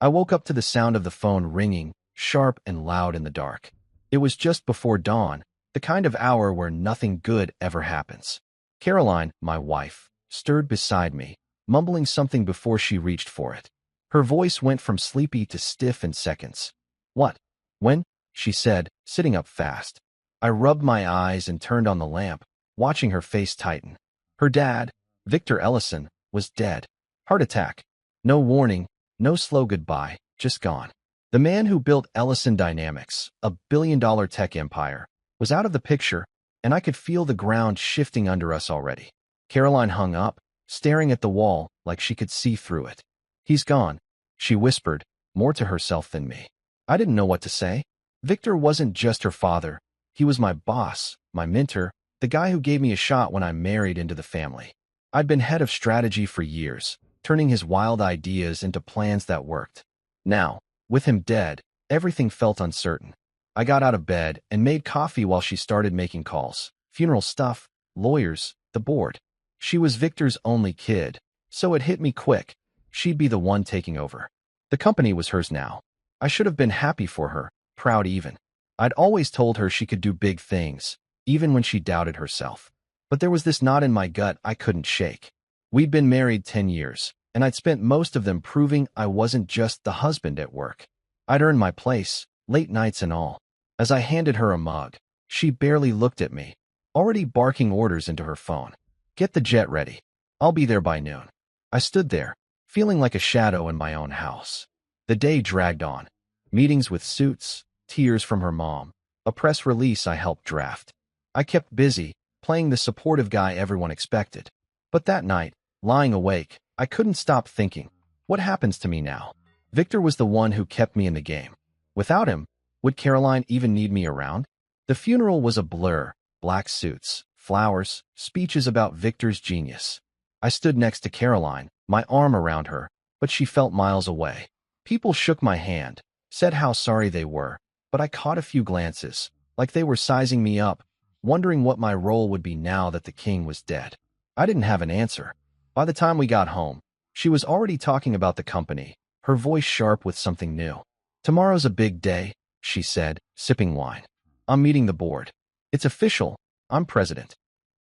I woke up to the sound of the phone ringing, sharp and loud in the dark. It was just before dawn, the kind of hour where nothing good ever happens. Caroline, my wife, stirred beside me, mumbling something before she reached for it. Her voice went from sleepy to stiff in seconds. "What? When?" she said, sitting up fast. I rubbed my eyes and turned on the lamp, watching her face tighten. Her dad, Victor Ellison, was dead. Heart attack. No warning, no slow goodbye, just gone. The man who built Ellison Dynamics, a billion-dollar tech empire, was out of the picture, and I could feel the ground shifting under us already. Caroline hung up, staring at the wall like she could see through it. "He's gone," she whispered, more to herself than me. I didn't know what to say. Victor wasn't just her father. He was my boss, my mentor, the guy who gave me a shot when I married into the family. I'd been head of strategy for years, turning his wild ideas into plans that worked. Now, with him dead, everything felt uncertain. I got out of bed and made coffee while she started making calls. Funeral stuff, lawyers, the board. She was Victor's only kid, so it hit me quick. She'd be the one taking over. The company was hers now. I should have been happy for her, proud even. I'd always told her she could do big things, even when she doubted herself. But there was this knot in my gut I couldn't shake. We'd been married 10 years, and I'd spent most of them proving I wasn't just the husband at work. I'd earned my place, late nights and all. As I handed her a mug, she barely looked at me, already barking orders into her phone. "Get the jet ready. I'll be there by noon." I stood there, feeling like a shadow in my own house. The day dragged on. Meetings with suits, tears from her mom, a press release I helped draft. I kept busy, playing the supportive guy everyone expected. But that night, lying awake, I couldn't stop thinking, what happens to me now? Victor was the one who kept me in the game. Without him, would Caroline even need me around? The funeral was a blur, black suits, flowers, speeches about Victor's genius. I stood next to Caroline, my arm around her, but she felt miles away. People shook my hand, said how sorry they were, but I caught a few glances, like they were sizing me up, wondering what my role would be now that the king was dead. I didn't have an answer. By the time we got home, she was already talking about the company, her voice sharp with something new. "Tomorrow's a big day," she said, sipping wine. "I'm meeting the board. It's official. I'm president."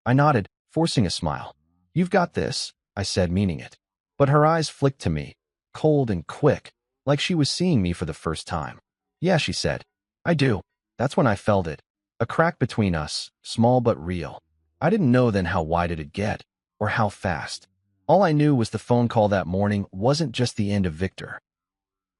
I nodded, forcing a smile. "You've got this," I said, meaning it. But her eyes flicked to me, cold and quick, like she was seeing me for the first time. "Yeah," she said. "I do." That's when I felt it. A crack between us, small but real. I didn't know then how wide it'd get, or how fast. All I knew was the phone call that morning wasn't just the end of Victor.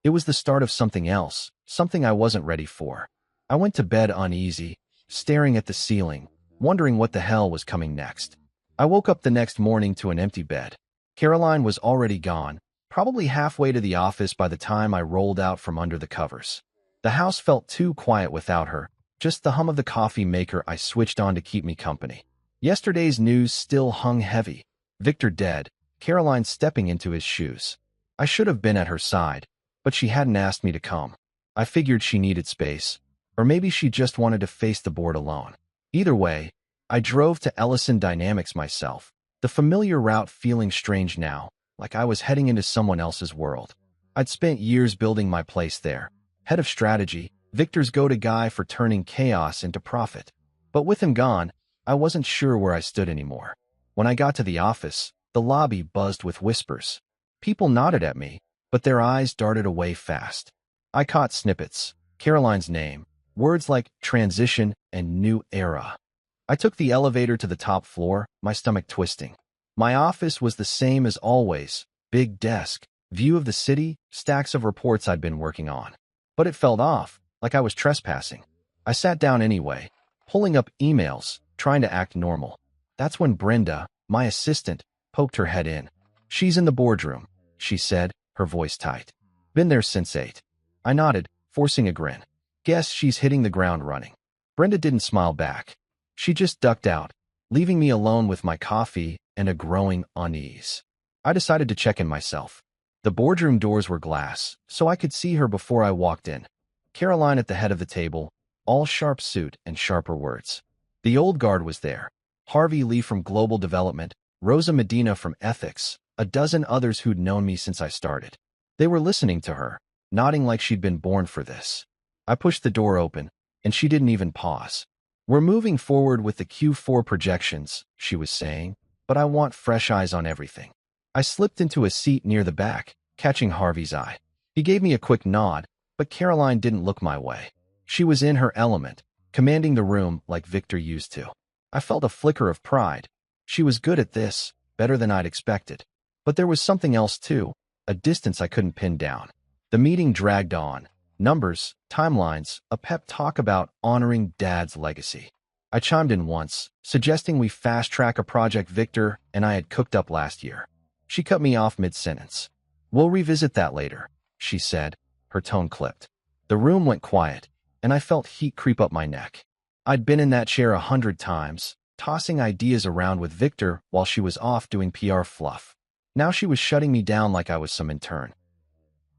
It was the start of something else, something I wasn't ready for. I went to bed uneasy, staring at the ceiling, wondering what the hell was coming next. I woke up the next morning to an empty bed. Caroline was already gone, probably halfway to the office by the time I rolled out from under the covers. The house felt too quiet without her, just the hum of the coffee maker I switched on to keep me company. Yesterday's news still hung heavy. Victor dead, Caroline stepping into his shoes. I should have been at her side, but she hadn't asked me to come. I figured she needed space, or maybe she just wanted to face the board alone. Either way, I drove to Ellison Dynamics myself, the familiar route feeling strange now, like I was heading into someone else's world. I'd spent years building my place there, head of strategy, Victor's go-to guy for turning chaos into profit. But with him gone, I wasn't sure where I stood anymore. When I got to the office, the lobby buzzed with whispers. People nodded at me, but their eyes darted away fast. I caught snippets, Caroline's name, words like transition and new era. I took the elevator to the top floor, my stomach twisting. My office was the same as always, big desk, view of the city, stacks of reports I'd been working on. But it felt off, like I was trespassing. I sat down anyway, pulling up emails, trying to act normal. That's when Brenda, my assistant, poked her head in. "She's in the boardroom," she said, her voice tight. "Been there since 8. I nodded, forcing a grin. Guess she's hitting the ground running. Brenda didn't smile back. She just ducked out, leaving me alone with my coffee and a growing unease. I decided to check in myself. The boardroom doors were glass, so I could see her before I walked in. Caroline at the head of the table, all sharp suit and sharper words. The old guard was there. Harvey Lee from Global Development, Rosa Medina from Ethics, a dozen others who'd known me since I started. They were listening to her, nodding like she'd been born for this. I pushed the door open, and she didn't even pause. "We're moving forward with the Q4 projections," she was saying, "but I want fresh eyes on everything." I slipped into a seat near the back, catching Harvey's eye. He gave me a quick nod, but Caroline didn't look my way. She was in her element, commanding the room like Victor used to. I felt a flicker of pride. She was good at this, better than I'd expected. But there was something else too, a distance I couldn't pin down. The meeting dragged on. Numbers, timelines, a pep talk about honoring Dad's legacy. I chimed in once, suggesting we fast-track a project Victor and I had cooked up last year. She cut me off mid-sentence. "We'll revisit that later," she said, her tone clipped. The room went quiet, and I felt heat creep up my neck. I'd been in that chair 100 times, tossing ideas around with Victor while she was off doing PR fluff. Now she was shutting me down like I was some intern.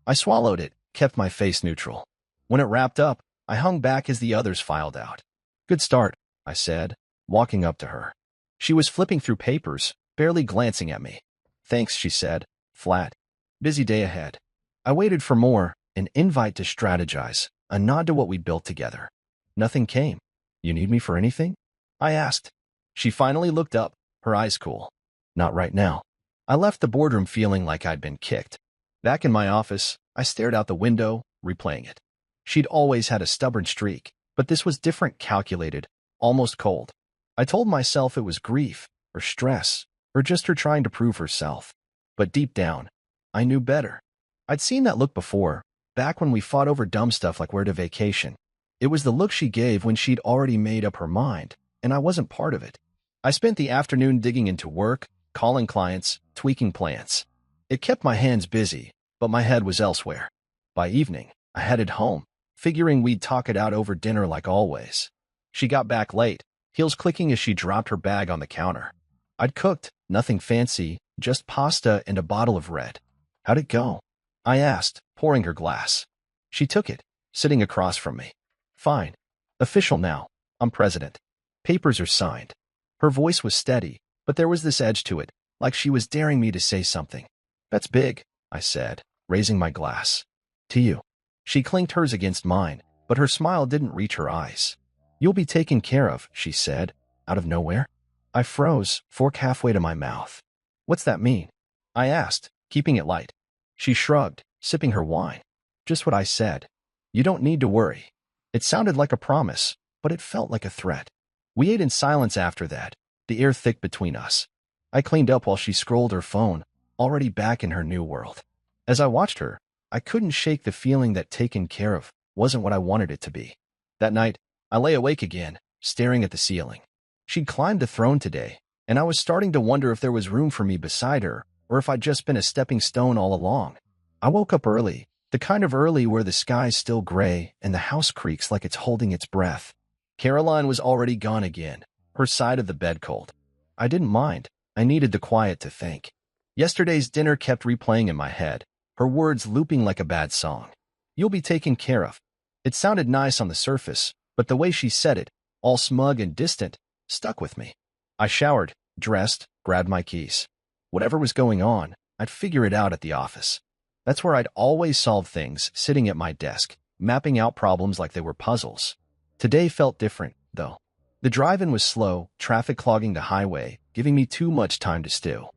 I swallowed it, kept my face neutral. When it wrapped up, I hung back as the others filed out. "Good start," I said, walking up to her. She was flipping through papers, barely glancing at me. "Thanks," she said, flat. "Busy day ahead." I waited for more, an invite to strategize, a nod to what we built together. Nothing came. "You need me for anything?" I asked. She finally looked up, her eyes cool. "Not right now." I left the boardroom feeling like I'd been kicked. Back in my office, I stared out the window, replaying it. She'd always had a stubborn streak, but this was different, calculated, almost cold. I told myself it was grief, or stress, or just her trying to prove herself. But deep down, I knew better. I'd seen that look before, back when we fought over dumb stuff like where to vacation. It was the look she gave when she'd already made up her mind, and I wasn't part of it. I spent the afternoon digging into work, calling clients, tweaking plans. It kept my hands busy, but my head was elsewhere. By evening, I headed home, figuring we'd talk it out over dinner like always. She got back late, heels clicking as she dropped her bag on the counter. I'd cooked, nothing fancy, just pasta and a bottle of red. "How'd it go?" I asked, pouring her glass. She took it, sitting across from me. "Fine. Official now. I'm president. Papers are signed." Her voice was steady, but there was this edge to it, like she was daring me to say something. "That's big," I said, raising my glass. "To you." She clinked hers against mine, but her smile didn't reach her eyes. "You'll be taken care of," she said, out of nowhere. I froze, fork halfway to my mouth. "What's that mean?" I asked, keeping it light. She shrugged, sipping her wine. "Just what I said. You don't need to worry." It sounded like a promise, but it felt like a threat. We ate in silence after that, the air thick between us. I cleaned up while she scrolled her phone, already back in her new world. As I watched her, I couldn't shake the feeling that taken care of wasn't what I wanted it to be. That night, I lay awake again, staring at the ceiling. She'd climbed the throne today, and I was starting to wonder if there was room for me beside her, or if I'd just been a stepping stone all along. I woke up early, the kind of early where the sky's still gray and the house creaks like it's holding its breath. Caroline was already gone again, her side of the bed cold. I didn't mind. I needed the quiet to think. Yesterday's dinner kept replaying in my head, her words looping like a bad song. "You'll be taken care of." It sounded nice on the surface, but the way she said it, all smug and distant, stuck with me. I showered, dressed, grabbed my keys. Whatever was going on, I'd figure it out at the office. That's where I'd always solve things, sitting at my desk, mapping out problems like they were puzzles. Today felt different, though. The drive-in was slow, traffic clogging the highway, giving me too much time to stew.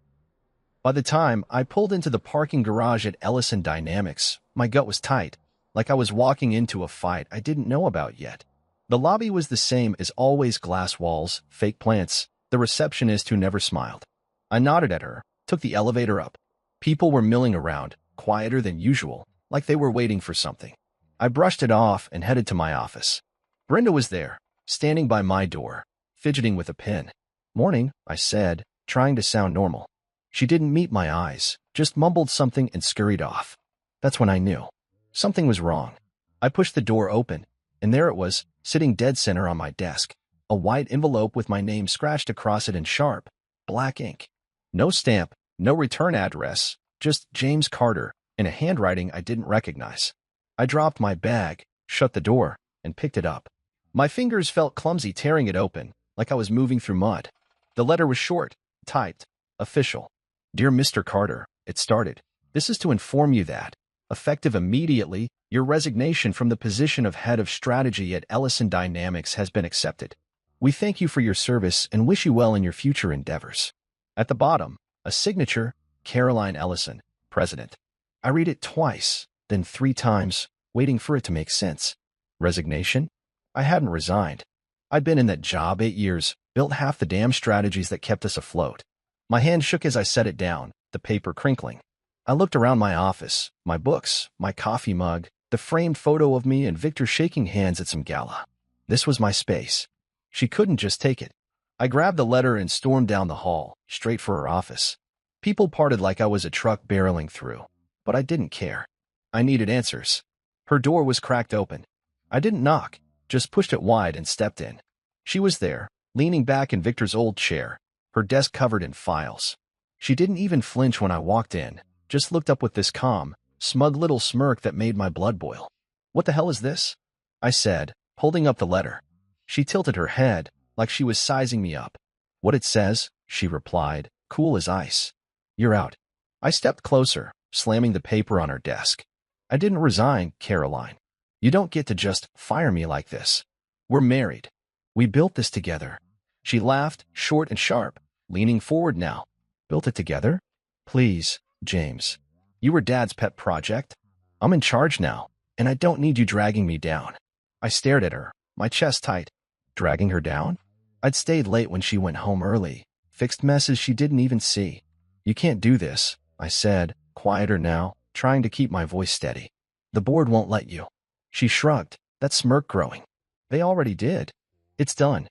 By the time I pulled into the parking garage at Ellison Dynamics, my gut was tight, like I was walking into a fight I didn't know about yet. The lobby was the same as always, glass walls, fake plants, the receptionist who never smiled. I nodded at her, took the elevator up. People were milling around, quieter than usual, like they were waiting for something. I brushed it off and headed to my office. Brenda was there, standing by my door, fidgeting with a pen. "Morning," I said, trying to sound normal. She didn't meet my eyes, just mumbled something and scurried off. That's when I knew. Something was wrong. I pushed the door open, and there it was, sitting dead center on my desk, a white envelope with my name scratched across it in sharp, black ink. No stamp, no return address, just James Carter, in a handwriting I didn't recognize. I dropped my bag, shut the door, and picked it up. My fingers felt clumsy tearing it open, like I was moving through mud. The letter was short, typed, official. "Dear Mr. Carter," it started. "This is to inform you that Effective immediately, your resignation from the position of head of strategy at Ellison Dynamics has been accepted. We thank you for your service and wish you well in your future endeavors. At the bottom, a signature, Caroline Ellison, President. I read it twice, then 3 times, waiting for it to make sense. Resignation? I hadn't resigned. I'd been in that job 8 years, built half the damn strategies that kept us afloat. My hand shook as I set it down, the paper crinkling. I looked around my office, my books, my coffee mug, the framed photo of me and Victor shaking hands at some gala. This was my space. She couldn't just take it. I grabbed the letter and stormed down the hall, straight for her office. People parted like I was a truck barreling through, but I didn't care. I needed answers. Her door was cracked open. I didn't knock, just pushed it wide and stepped in. She was there, leaning back in Victor's old chair, her desk covered in files. She didn't even flinch when I walked in, just looked up with this calm, smug little smirk that made my blood boil. "What the hell is this?" I said, holding up the letter. She tilted her head, like she was sizing me up. "What it says," she replied, cool as ice. "You're out." I stepped closer, slamming the paper on her desk. "I didn't resign, Caroline. You don't get to just fire me like this. We're married. We built this together." She laughed, short and sharp, leaning forward now. "Built it together? Please, James. You were Dad's pet project. I'm in charge now, and I don't need you dragging me down." I stared at her, my chest tight. Dragging her down? I'd stayed late when she went home early, fixed messes she didn't even see. "You can't do this," I said, quieter now, trying to keep my voice steady. "The board won't let you." She shrugged, that smirk growing. "They already did. It's done."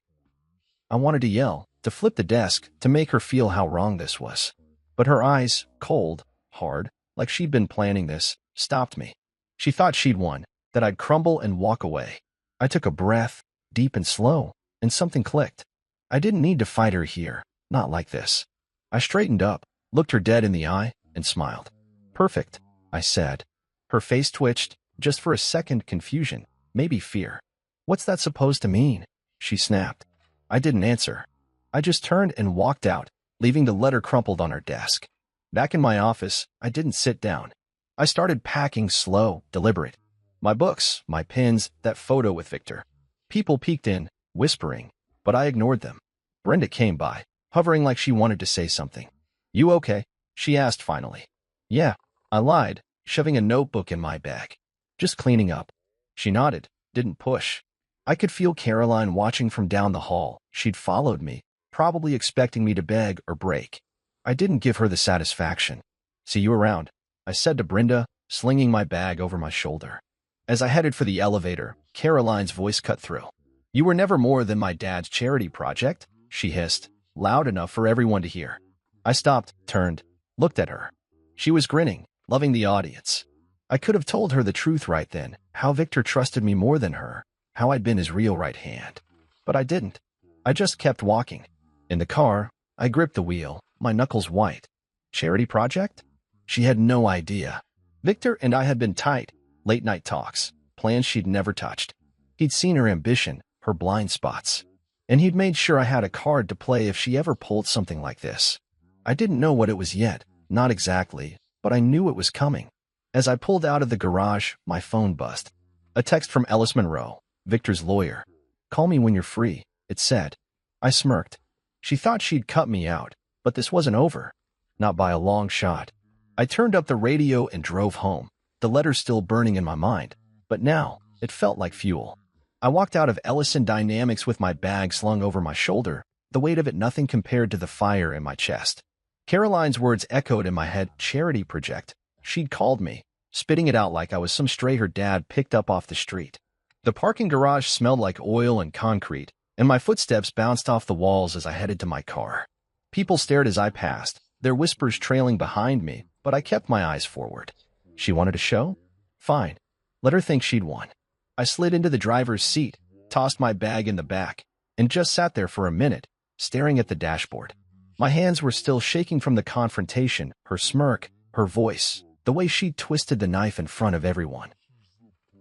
I wanted to yell, to flip the desk, to make her feel how wrong this was. But her eyes, cold, hard, like she'd been planning this, stopped me. She thought she'd won, that I'd crumble and walk away. I took a breath, deep and slow, and something clicked. I didn't need to fight her here, not like this. I straightened up, looked her dead in the eye, and smiled. "Perfect," I said. Her face twitched, just for a second, confusion, maybe fear. "What's that supposed to mean?" she snapped. I didn't answer. I just turned and walked out, leaving the letter crumpled on her desk. Back in my office, I didn't sit down. I started packing slow, deliberate. My books, my pens, that photo with Victor. People peeked in, whispering, but I ignored them. Brenda came by, hovering like she wanted to say something. "You okay?" she asked finally. "Yeah," I lied, shoving a notebook in my bag. "Just cleaning up." She nodded, didn't push. I could feel Caroline watching from down the hall. She'd followed me, probably expecting me to beg or break. I didn't give her the satisfaction. "See you around," I said to Brenda, slinging my bag over my shoulder. As I headed for the elevator, Caroline's voice cut through. "You were never more than my dad's charity project," she hissed, loud enough for everyone to hear. I stopped, turned, looked at her. She was grinning, loving the audience. I could have told her the truth right then, how Victor trusted me more than her, how I'd been his real right hand. But I didn't. I just kept walking. In the car, I gripped the wheel, my knuckles white. Charity project? She had no idea. Victor and I had been tight, late-night talks, plans she'd never touched. He'd seen her ambition, her blind spots. And he'd made sure I had a card to play if she ever pulled something like this. I didn't know what it was yet, not exactly, but I knew it was coming. As I pulled out of the garage, my phone buzzed. A text from Ellis Monroe, Victor's lawyer. "Call me when you're free," it said. I smirked. She thought she'd cut me out, but this wasn't over. Not by a long shot. I turned up the radio and drove home, the letter still burning in my mind, but now it felt like fuel. I walked out of Ellison Dynamics with my bag slung over my shoulder, the weight of it nothing compared to the fire in my chest. Caroline's words echoed in my head, charity project. She'd called me, spitting it out like I was some stray her dad picked up off the street. The parking garage smelled like oil and concrete, and my footsteps bounced off the walls as I headed to my car. People stared as I passed, their whispers trailing behind me, but I kept my eyes forward. She wanted a show? Fine. Let her think she'd won. I slid into the driver's seat, tossed my bag in the back, and just sat there for a minute, staring at the dashboard. My hands were still shaking from the confrontation, her smirk, her voice, the way she twisted the knife in front of everyone.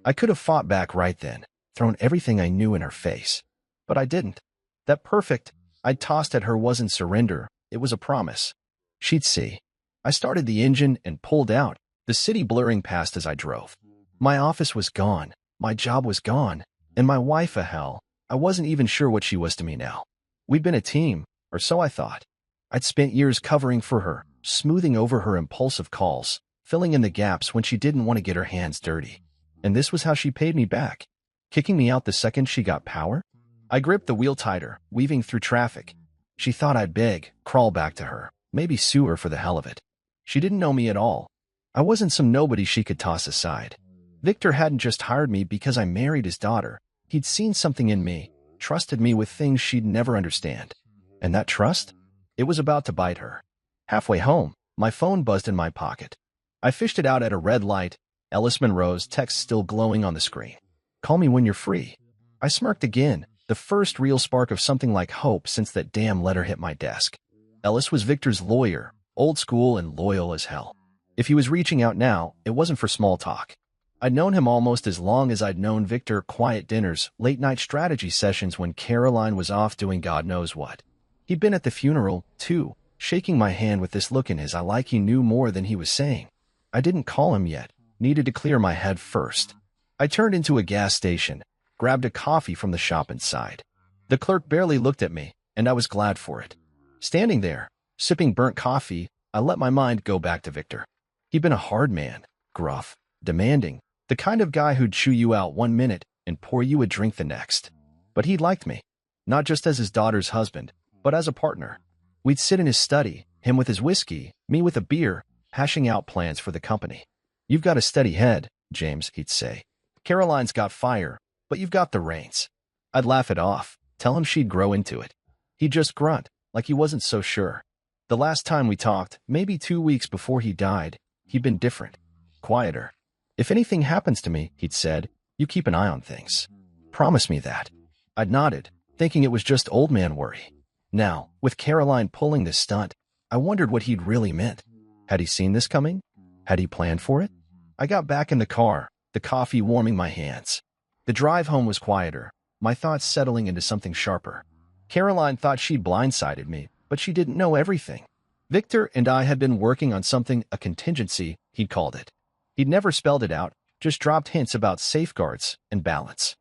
I could have fought back right then, thrown everything I knew in her face. But I didn't. That perfect I'd tossed at her wasn't surrender, it was a promise. She'd see. I started the engine and pulled out, the the city blurring past as I drove. My office was gone, my job was gone, and my wife a hell. I wasn't even sure what she was to me now. We'd been a team, or so I thought. I'd spent years covering for her, smoothing over her impulsive calls, filling in the gaps when she didn't want to get her hands dirty. And this was how she paid me back, kicking me out the second she got power? I gripped the wheel tighter, weaving through traffic. She thought I'd beg, crawl back to her, maybe sue her for the hell of it. She didn't know me at all. I wasn't some nobody she could toss aside. Victor hadn't just hired me because I married his daughter. He'd seen something in me, trusted me with things she'd never understand. And that trust? It was about to bite her. Halfway home, my phone buzzed in my pocket. I fished it out at a red light, Ellis Monroe's text still glowing on the screen. Call me when you're free. I smirked again, the first real spark of something like hope since that damn letter hit my desk. Ellis was Victor's lawyer, old school and loyal as hell. If he was reaching out now, it wasn't for small talk. I'd known him almost as long as I'd known Victor, quiet dinners, late-night strategy sessions when Caroline was off doing God knows what. He'd been at the funeral, too, shaking my hand with this look in his eye like he knew more than he was saying. I didn't call him yet, needed to clear my head first. I turned into a gas station, grabbed a coffee from the shop inside. The clerk barely looked at me, and I was glad for it. Standing there, sipping burnt coffee, I let my mind go back to Victor. He'd been a hard man, gruff, demanding, the kind of guy who'd chew you out 1 minute and pour you a drink the next. But he liked me, not just as his daughter's husband, but as a partner. We'd sit in his study, him with his whiskey, me with a beer, hashing out plans for the company. You've got a steady head, James, he'd say. Caroline's got fire, but you've got the reins. I'd laugh it off, tell him she'd grow into it. He'd just grunt, like he wasn't so sure. The last time we talked, maybe 2 weeks before he died, he'd been different, quieter. If anything happens to me, he'd said, you keep an eye on things. Promise me that. I'd nodded, thinking it was just old man worry. Now, with Caroline pulling this stunt, I wondered what he'd really meant. Had he seen this coming? Had he planned for it? I got back in the car, the coffee warming my hands. The drive home was quieter, my thoughts settling into something sharper. Caroline thought she'd blindsided me, but she didn't know everything. Victor and I had been working on something, a contingency, he'd called it. He'd never spelled it out, just dropped hints about safeguards and balance.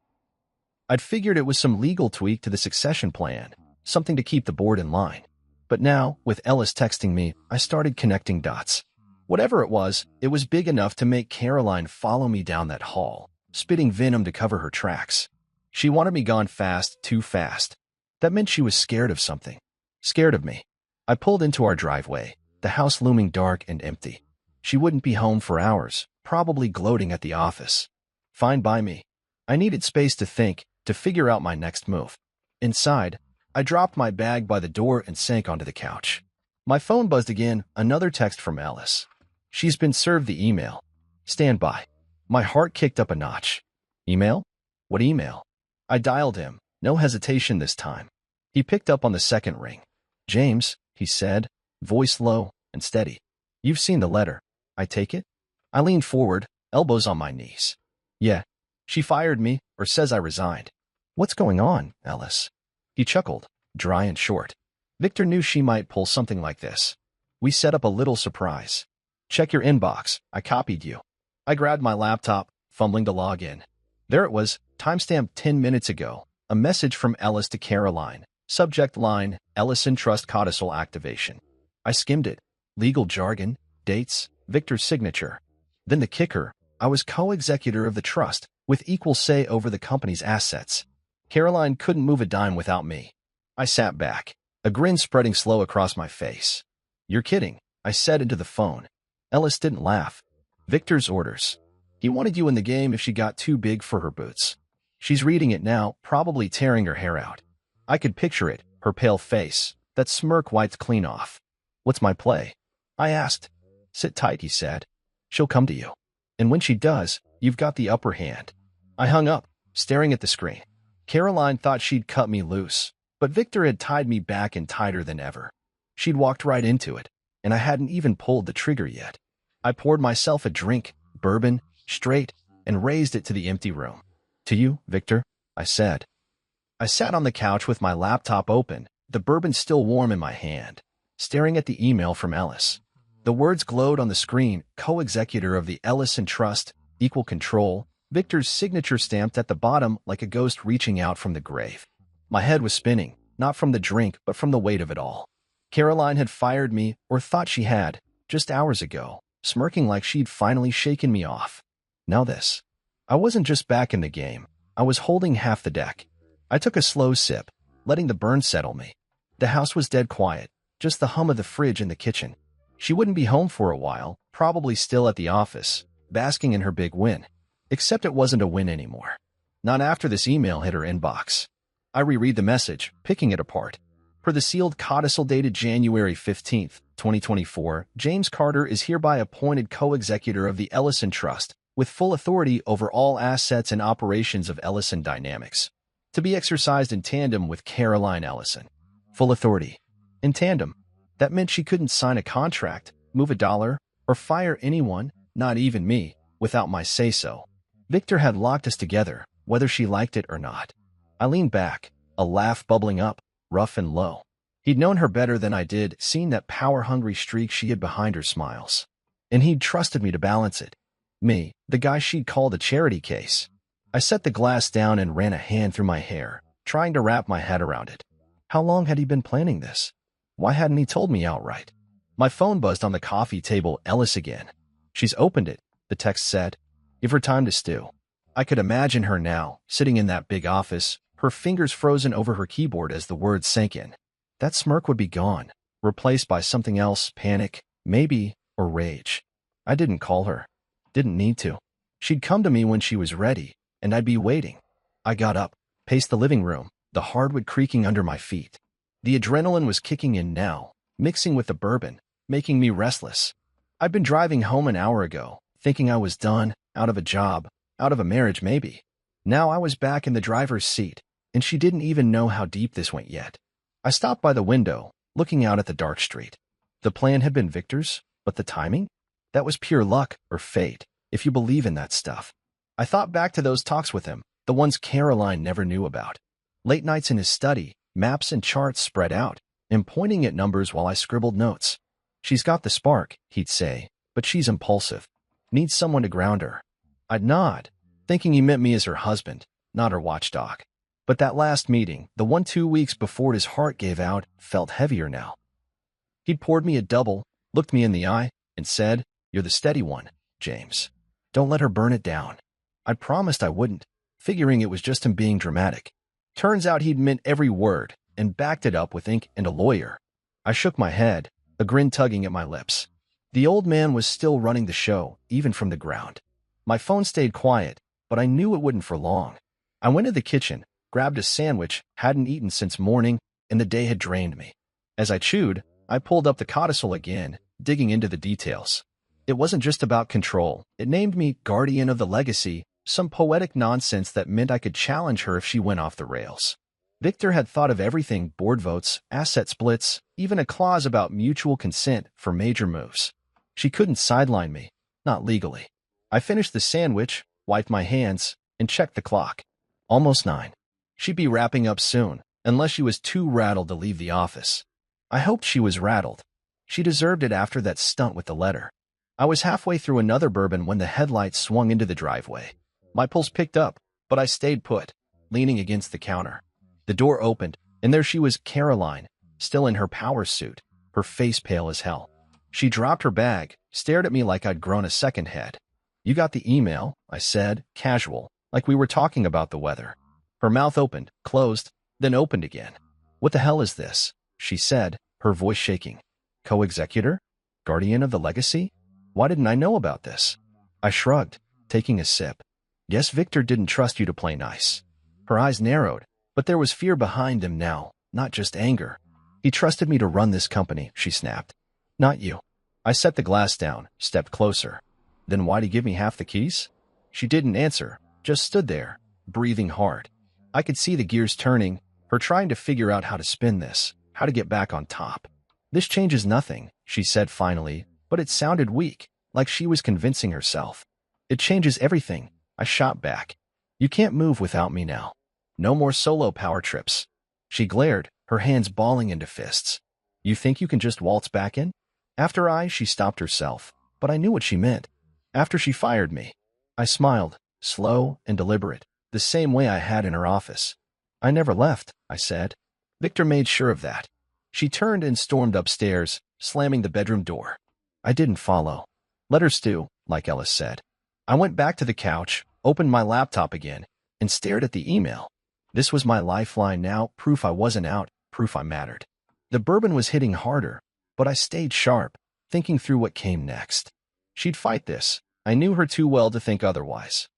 I'd figured it was some legal tweak to the succession plan, something to keep the board in line. But now, with Ellis texting me, I started connecting dots. Whatever it was big enough to make Caroline follow me down that hall, spitting venom to cover her tracks. She wanted me gone fast, too fast. That meant she was scared of something. Scared of me. I pulled into our driveway, the house looming dark and empty. She wouldn't be home for hours, probably gloating at the office. Fine by me. I needed space to think, to figure out my next move. Inside, I dropped my bag by the door and sank onto the couch. My phone buzzed again, another text from Ellis. She's been served the email. Stand by. My heart kicked up a notch. Email? What email? I dialed him, no hesitation this time. He picked up on the second ring. James, he said, voice low and steady. You've seen the letter. I take it? I leaned forward, elbows on my knees. Yeah. She fired me, or says I resigned. What's going on, Ellis? He chuckled, dry and short. Victor knew she might pull something like this. We set up a little surprise. Check your inbox. I copied you. I grabbed my laptop, fumbling to log in. There it was, timestamped 10 minutes ago. A message from Ellis to Caroline. Subject line, Ellison Trust Codicil Activation. I skimmed it. Legal jargon, dates, Victor's signature. Then the kicker, I was co-executor of the trust, with equal say over the company's assets. Caroline couldn't move a dime without me. I sat back, a grin spreading slow across my face. You're kidding, I said into the phone. Ellis didn't laugh. Victor's orders. He wanted you in the game if she got too big for her boots. She's reading it now, probably tearing her hair out. I could picture it, her pale face, that smirk wiped clean off. What's my play? I asked. Sit tight, he said. She'll come to you. And when she does, you've got the upper hand. I hung up, staring at the screen. Caroline thought she'd cut me loose, but Victor had tied me back and tighter than ever. She'd walked right into it, and I hadn't even pulled the trigger yet. I poured myself a drink, bourbon, straight, and raised it to the empty room. To you, Victor, I said. I sat on the couch with my laptop open, the bourbon still warm in my hand, staring at the email from Ellis. The words glowed on the screen: co-executor of the Ellison Trust, equal control, Victor's signature stamped at the bottom like a ghost reaching out from the grave. My head was spinning, not from the drink, but from the weight of it all. Caroline had fired me, or thought she had, just hours ago, smirking like she'd finally shaken me off. Now this. I wasn't just back in the game. I was holding half the deck. I took a slow sip, letting the burn settle me. The house was dead quiet, just the hum of the fridge in the kitchen. She wouldn't be home for a while, probably still at the office, basking in her big win. Except it wasn't a win anymore. Not after this email hit her inbox. I reread the message, picking it apart. Per the sealed codicil dated January 15th, 2024, James Carter is hereby appointed co-executor of the Ellison Trust, with full authority over all assets and operations of Ellison Dynamics, to be exercised in tandem with Caroline Ellison. Full authority. In tandem. That meant she couldn't sign a contract, move a dollar, or fire anyone, not even me, without my say-so. Victor had locked us together, whether she liked it or not. I leaned back, a laugh bubbling up, rough and low. He'd known her better than I did, seen that power-hungry streak she had behind her smiles. And he'd trusted me to balance it. Me, the guy she'd called a charity case. I set the glass down and ran a hand through my hair, trying to wrap my head around it. How long had he been planning this? Why hadn't he told me outright? My phone buzzed on the coffee table. Ellis again. She's opened it, the text said. Give her time to stew. I could imagine her now, sitting in that big office, her fingers frozen over her keyboard as the words sank in. That smirk would be gone, replaced by something else: panic, maybe, or rage. I didn't call her. Didn't need to. She'd come to me when she was ready, and I'd be waiting. I got up, paced the living room, the hardwood creaking under my feet. The adrenaline was kicking in now, mixing with the bourbon, making me restless. I'd been driving home an hour ago, thinking I was done, out of a job, out of a marriage maybe. Now I was back in the driver's seat, and she didn't even know how deep this went yet. I stopped by the window, looking out at the dark street. The plan had been Victor's, but the timing? That was pure luck, or fate, if you believe in that stuff. I thought back to those talks with him, the ones Caroline never knew about. Late nights in his study, maps and charts spread out, and pointing at numbers while I scribbled notes. She's got the spark, he'd say, but she's impulsive. Needs someone to ground her. I'd nod, thinking he meant me as her husband, not her watchdog. But that last meeting, the one 2 weeks before his heart gave out, felt heavier now. He'd poured me a double, looked me in the eye, and said, "You're the steady one, James. Don't let her burn it down." I promised I wouldn't, figuring it was just him being dramatic. Turns out he'd meant every word, and backed it up with ink and a lawyer. I shook my head, a grin tugging at my lips. The old man was still running the show, even from the ground. My phone stayed quiet, but I knew it wouldn't for long. I went to the kitchen, grabbed a sandwich, hadn't eaten since morning, and the day had drained me. As I chewed, I pulled up the codicil again, digging into the details. It wasn't just about control. It named me guardian of the legacy, some poetic nonsense that meant I could challenge her if she went off the rails. Victor had thought of everything: board votes, asset splits, even a clause about mutual consent for major moves. She couldn't sideline me, not legally. I finished the sandwich, wiped my hands, and checked the clock. Almost 9. She'd be wrapping up soon, unless she was too rattled to leave the office. I hoped she was rattled. She deserved it after that stunt with the letter. I was halfway through another bourbon when the headlights swung into the driveway. My pulse picked up, but I stayed put, leaning against the counter. The door opened, and there she was, Caroline, still in her power suit, her face pale as hell. She dropped her bag, stared at me like I'd grown a second head. "You got the email," I said, casual, like we were talking about the weather. Her mouth opened, closed, then opened again. "What the hell is this?" she said, her voice shaking. "Co-executor? Guardian of the legacy? Why didn't I know about this?" I shrugged, taking a sip. "Guess Victor didn't trust you to play nice." Her eyes narrowed, but there was fear behind them now, not just anger. "He trusted me to run this company," she snapped. "Not you." I set the glass down, stepped closer. "Then why'd he give me half the keys?" She didn't answer, just stood there, breathing hard. I could see the gears turning, her trying to figure out how to spin this, how to get back on top. "This changes nothing," she said finally, but it sounded weak, like she was convincing herself. "It changes everything," I shot back. "You can't move without me now. No more solo power trips." She glared, her hands balling into fists. "You think you can just waltz back in?" She stopped herself, but I knew what she meant. After she fired me. I smiled, slow and deliberate, the same way I had in her office. I never left, I said. Victor made sure of that. She turned and stormed upstairs, slamming the bedroom door. I didn't follow. Let her stew, like Ellis said. I went back to the couch, opened my laptop again, and stared at the email. This was my lifeline now, proof I wasn't out, proof I mattered. The bourbon was hitting harder, but I stayed sharp, thinking through what came next. She'd fight this. I knew her too well to think otherwise.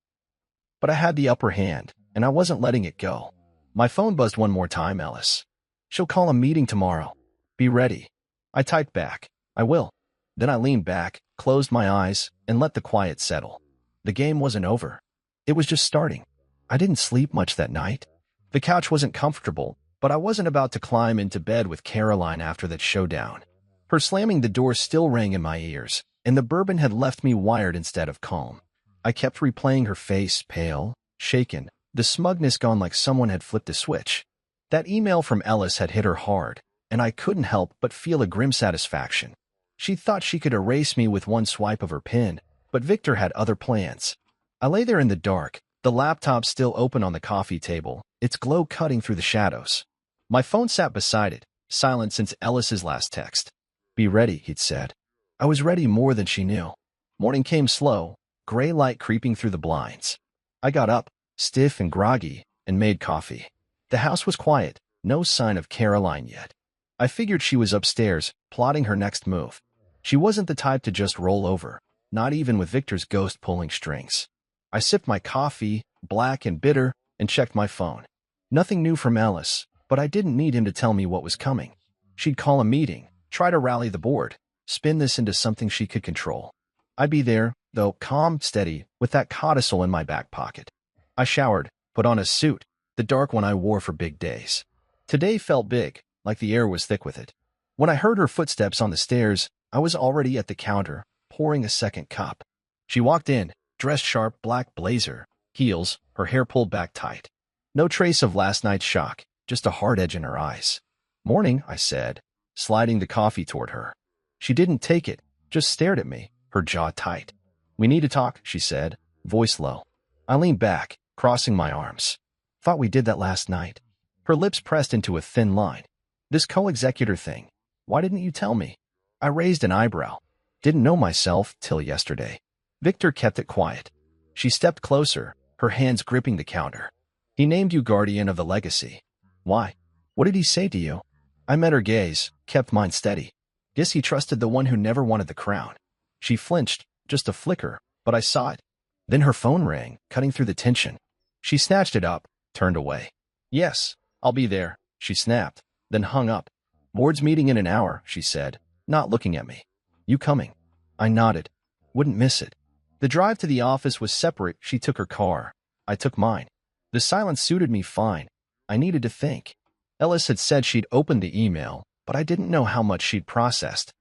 But I had the upper hand, and I wasn't letting it go. My phone buzzed one more time, Ellis. She'll call a meeting tomorrow. Be ready. I typed back. I will. Then I leaned back, closed my eyes, and let the quiet settle. The game wasn't over. It was just starting. I didn't sleep much that night. The couch wasn't comfortable, but I wasn't about to climb into bed with Caroline after that showdown. Her slamming the door still rang in my ears, and the bourbon had left me wired instead of calm. I kept replaying her face, pale, shaken, the smugness gone like someone had flipped a switch. That email from Ellis had hit her hard, and I couldn't help but feel a grim satisfaction. She thought she could erase me with one swipe of her pen, but Victor had other plans. I lay there in the dark, the laptop still open on the coffee table, its glow cutting through the shadows. My phone sat beside it, silent since Ellis's last text. Be ready, he'd said. I was ready more than she knew. Morning came slow, gray light creeping through the blinds. I got up, stiff and groggy, and made coffee. The house was quiet, no sign of Caroline yet. I figured she was upstairs, plotting her next move. She wasn't the type to just roll over, not even with Victor's ghost pulling strings. I sipped my coffee, black and bitter, and checked my phone. Nothing new from Ellis, but I didn't need him to tell me what was coming. She'd call a meeting, try to rally the board, spin this into something she could control. I'd be there, though calm, steady, with that codicil in my back pocket. I showered, put on a suit, the dark one I wore for big days. Today felt big, like the air was thick with it. When I heard her footsteps on the stairs, I was already at the counter, pouring a second cup. She walked in, dressed sharp black blazer, heels, her hair pulled back tight. No trace of last night's shock, just a hard edge in her eyes. Morning, I said, sliding the coffee toward her. She didn't take it, just stared at me, her jaw tight. We need to talk, she said, voice low. I leaned back, crossing my arms. Thought we did that last night. Her lips pressed into a thin line. This co-executor thing. Why didn't you tell me? I raised an eyebrow. Didn't know myself till yesterday. Victor kept it quiet. She stepped closer, her hands gripping the counter. He named you guardian of the legacy. Why? What did he say to you? I met her gaze, kept mine steady. Guess he trusted the one who never wanted the crown. She flinched, just a flicker, but I saw it. Then her phone rang, cutting through the tension. She snatched it up, turned away. Yes, I'll be there, she snapped, then hung up. Board's meeting in an hour, she said, not looking at me. You coming? I nodded. Wouldn't miss it. The drive to the office was separate. She took her car. I took mine. The silence suited me fine. I needed to think. Ellis had said she'd opened the email, but I didn't know how much she'd processed.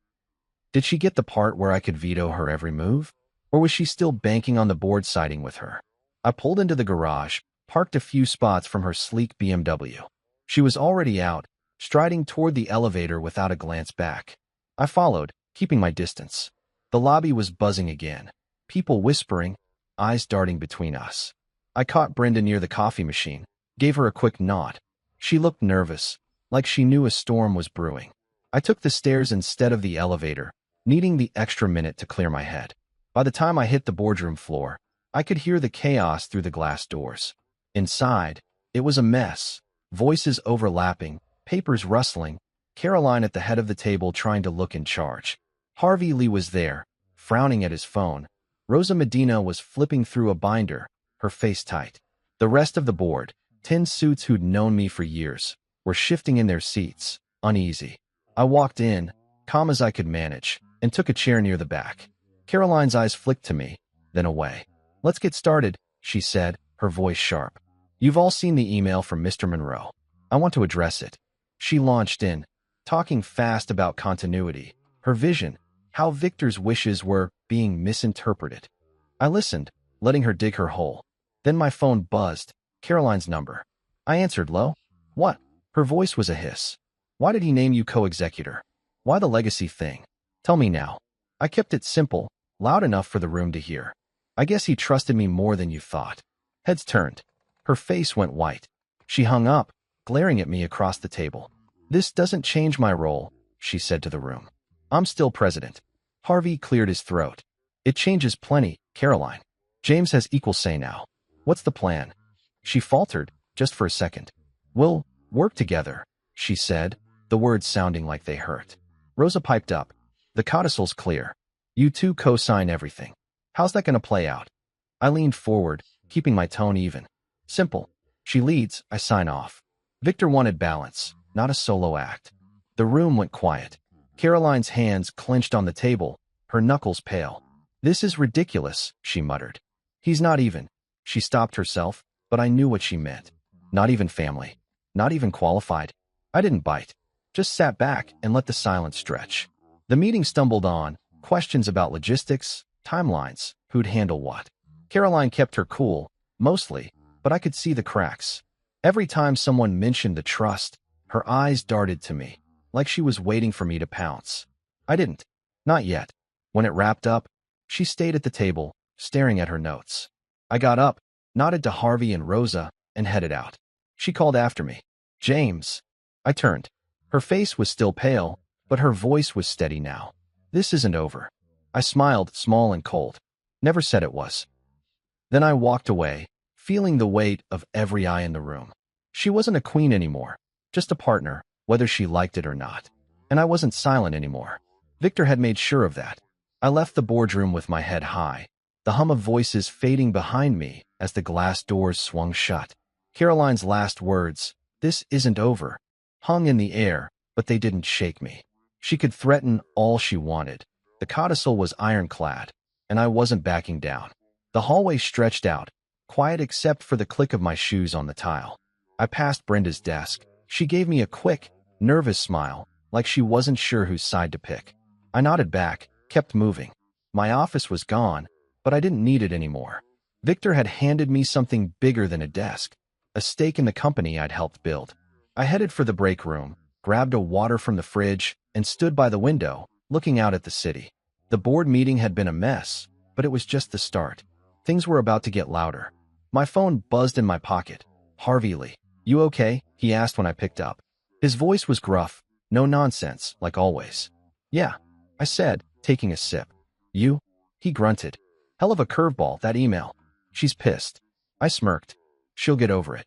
Did she get the part where I could veto her every move? Or was she still banking on the board siding with her? I pulled into the garage, parked a few spots from her sleek BMW. She was already out, striding toward the elevator without a glance back. I followed, keeping my distance. The lobby was buzzing again. People whispering, eyes darting between us. I caught Brenda near the coffee machine, gave her a quick nod. She looked nervous, like she knew a storm was brewing. I took the stairs instead of the elevator, needing the extra minute to clear my head. By the time I hit the boardroom floor, I could hear the chaos through the glass doors. Inside, it was a mess. Voices overlapping, papers rustling, Caroline at the head of the table trying to look in charge. Harvey Lee was there, frowning at his phone. Rosa Medina was flipping through a binder, her face tight. The rest of the board, 10 suits who'd known me for years, were shifting in their seats, uneasy. I walked in, calm as I could manage, and took a chair near the back. Caroline's eyes flicked to me, then away. Let's get started, she said, her voice sharp. You've all seen the email from Mr. Monroe. I want to address it. She launched in, talking fast about continuity, her vision, how Victor's wishes were being misinterpreted. I listened, letting her dig her hole. Then my phone buzzed, Caroline's number. I answered low. What? Her voice was a hiss. Why did he name you co-executor? Why the legacy thing? Tell me now. I kept it simple, loud enough for the room to hear. I guess he trusted me more than you thought. Heads turned. Her face went white. She hung up, glaring at me across the table. This doesn't change my role, she said to the room. I'm still president. Harvey cleared his throat. It changes plenty, Caroline. James has equal say now. What's the plan? She faltered, just for a second. We'll work together, she said, the words sounding like they hurt. Rosa piped up. The codicil's clear. You two co-sign everything. How's that going to play out? I leaned forward, keeping my tone even. Simple. She leads, I sign off. Victor wanted balance, not a solo act. The room went quiet. Caroline's hands clenched on the table, her knuckles pale. This is ridiculous, she muttered. He's not even. She stopped herself, but I knew what she meant. Not even family. Not even qualified. I didn't bite. Just sat back and let the silence stretch. The meeting stumbled on, questions about logistics, timelines, who'd handle what. Caroline kept her cool, mostly, but I could see the cracks. Every time someone mentioned the trust, her eyes darted to me, like she was waiting for me to pounce. I didn't. Not yet. When it wrapped up, she stayed at the table, staring at her notes. I got up, nodded to Harvey and Rosa, and headed out. She called after me. James. I turned. Her face was still pale, but her voice was steady now. This isn't over. I smiled, small and cold. Never said it was. Then I walked away, feeling the weight of every eye in the room. She wasn't a queen anymore, just a partner, whether she liked it or not. And I wasn't silent anymore. Victor had made sure of that. I left the boardroom with my head high, the hum of voices fading behind me as the glass doors swung shut. Caroline's last words, "This isn't over," hung in the air, but they didn't shake me. She could threaten all she wanted. The codicil was ironclad, and I wasn't backing down. The hallway stretched out, quiet except for the click of my shoes on the tile. I passed Brenda's desk. She gave me a quick, nervous smile, like she wasn't sure whose side to pick. I nodded back, kept moving. My office was gone, but I didn't need it anymore. Victor had handed me something bigger than a desk, a stake in the company I'd helped build. I headed for the break room, grabbed a water from the fridge, and stood by the window, looking out at the city. The board meeting had been a mess, but it was just the start. Things were about to get louder. My phone buzzed in my pocket. Harvey Lee. You okay? He asked when I picked up. His voice was gruff, no nonsense, like always. Yeah, I said, taking a sip. You? He grunted. Hell of a curveball, that email. She's pissed. I smirked. She'll get over it.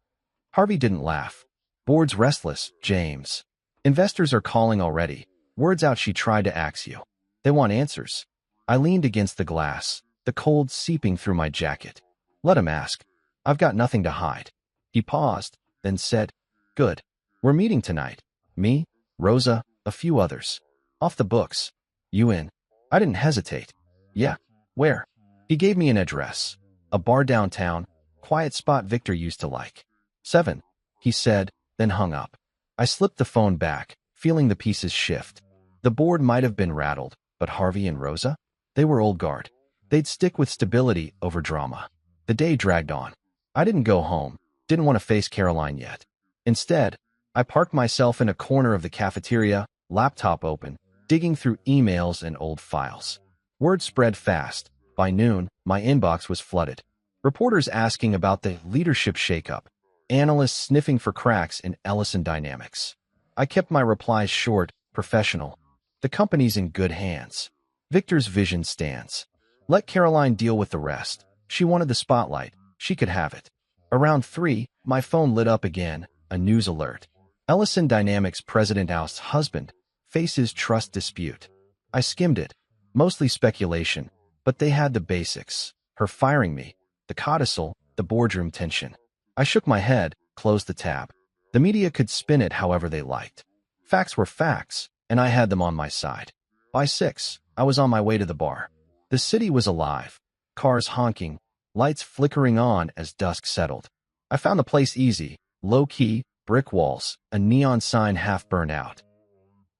Harvey didn't laugh. Board's restless, James. Investors are calling already. Word's out she tried to axe you. They want answers. I leaned against the glass, the cold seeping through my jacket. Let him ask. I've got nothing to hide. He paused, then said, Good. We're meeting tonight. Me, Rosa, a few others. Off the books. You in? I didn't hesitate. Yeah. Where? He gave me an address. A bar downtown, quiet spot Victor used to like. 7, he said, then hung up. I slipped the phone back, feeling the pieces shift. The board might have been rattled, but Harvey and Rosa? They were old guard. They'd stick with stability over drama. The day dragged on. I didn't go home, didn't want to face Caroline yet. Instead, I parked myself in a corner of the cafeteria, laptop open, digging through emails and old files. Word spread fast. By noon, my inbox was flooded. Reporters asking about the leadership shakeup. Analysts sniffing for cracks in Ellison Dynamics. I kept my replies short, professional. The company's in good hands. Victor's vision stands. Let Caroline deal with the rest. She wanted the spotlight. She could have it. Around 3, my phone lit up again, a news alert. Ellison Dynamics president ousts husband, faces trust dispute. I skimmed it. Mostly speculation, but they had the basics. Her firing me, the codicil, the boardroom tension. I shook my head, closed the tab. The media could spin it however they liked. Facts were facts, and I had them on my side. By 6, I was on my way to the bar. The city was alive. Cars honking, lights flickering on as dusk settled. I found the place easy, low-key, brick walls, a neon sign half burned out.